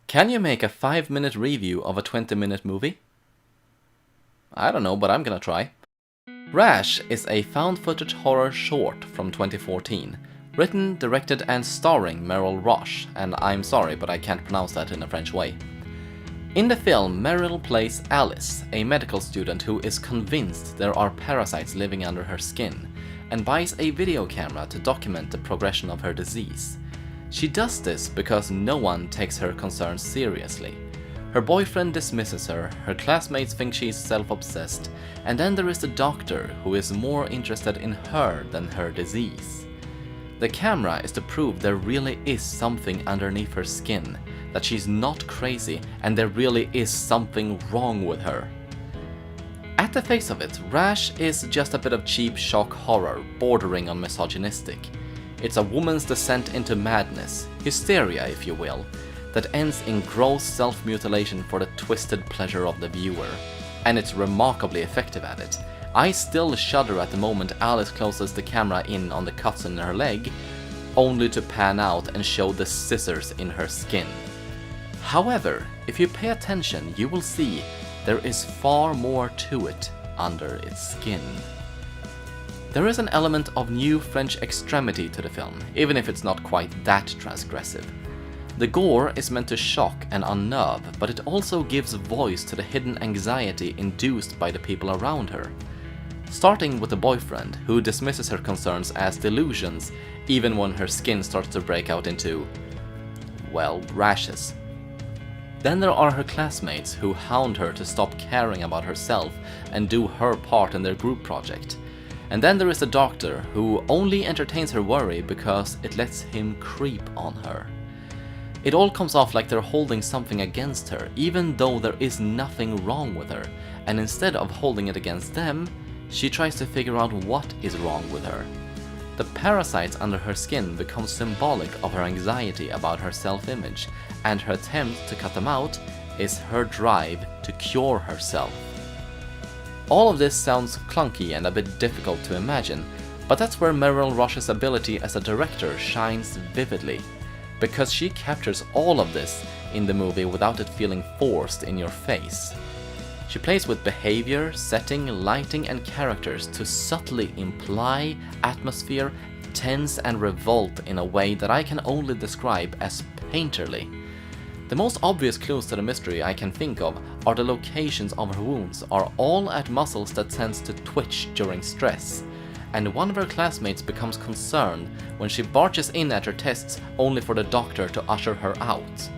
Can you make a 5-minute review of a 20-minute movie? I don't know, but I'm gonna try. Rash is a found-footage horror short from 2014, written, directed and starring Rash, and I'm sorry, but I can't pronounce that in a French way. In the film, Meryl plays Alice, a medical student who is convinced there are parasites living under her skin, and buys a video camera to document the progression of her disease. She does this because no one takes her concerns seriously. Her boyfriend dismisses her, her classmates think she's self-obsessed, and then there is the doctor who is more interested in her than her disease. The camera is to prove there really is something underneath her skin, that she's not crazy and there really is something wrong with her. At the face of it, Rash is just a bit of cheap shock horror, bordering on misogynistic. It's a woman's descent into madness, hysteria if you will, that ends in gross self-mutilation for the twisted pleasure of the viewer. And it's remarkably effective at it. I still shudder at the moment Alice closes the camera in on the cuts in her leg, only to pan out and show the scissors in her skin. However, if you pay attention, you will see there is far more to it under its skin. There is an element of new French extremity to the film, even if it's not quite that transgressive. The gore is meant to shock and unnerve, but it also gives voice to the hidden anxiety induced by the people around her. Starting with the boyfriend, who dismisses her concerns as delusions, even when her skin starts to break out into, well, rashes. Then there are her classmates who hound her to stop caring about herself and do her part in their group project. And then there is the doctor, who only entertains her worry because it lets him creep on her. It all comes off like they're holding something against her, even though there is nothing wrong with her, and instead of holding it against them, she tries to figure out what is wrong with her. The parasites under her skin become symbolic of her anxiety about her self-image, and her attempt to cut them out is her drive to cure herself. All of this sounds clunky and a bit difficult to imagine, but that's where Meryl Rash's ability as a director shines vividly, because she captures all of this in the movie without it feeling forced in your face. She plays with behavior, setting, lighting and characters to subtly imply atmosphere, tense and revolt in a way that I can only describe as painterly. The most obvious clues to the mystery I can think of are the locations of her wounds are all at muscles that tends to twitch during stress, and one of her classmates becomes concerned when she barges in at her tests only for the doctor to usher her out.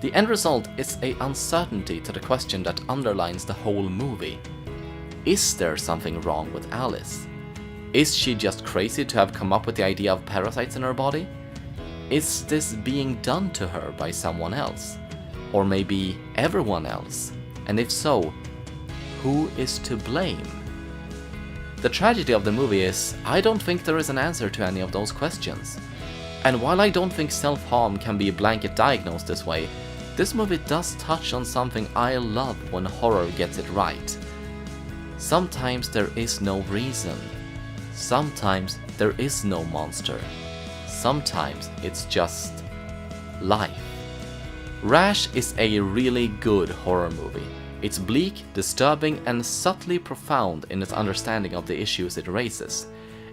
The end result is an uncertainty to the question that underlines the whole movie. Is there something wrong with Alice? Is she just crazy to have come up with the idea of parasites in her body? Is this being done to her by someone else? Or maybe everyone else? And if so, who is to blame? The tragedy of the movie is, I don't think there is an answer to any of those questions. And while I don't think self-harm can be blanket diagnosed this way, this movie does touch on something I love when horror gets it right. Sometimes there is no reason. Sometimes there is no monster. Sometimes it's just life. Rash is a really good horror movie. It's bleak, disturbing and subtly profound in its understanding of the issues it raises.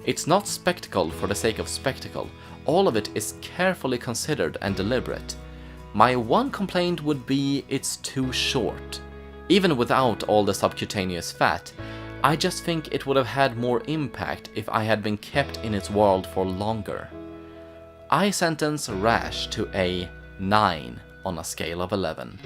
It's not spectacle for the sake of spectacle, all of it is carefully considered and deliberate. My one complaint would be it's too short. Even without all the subcutaneous fat, I just think it would have had more impact if I had been kept in its world for longer. I sentence Rash to a 9 on a scale of 11.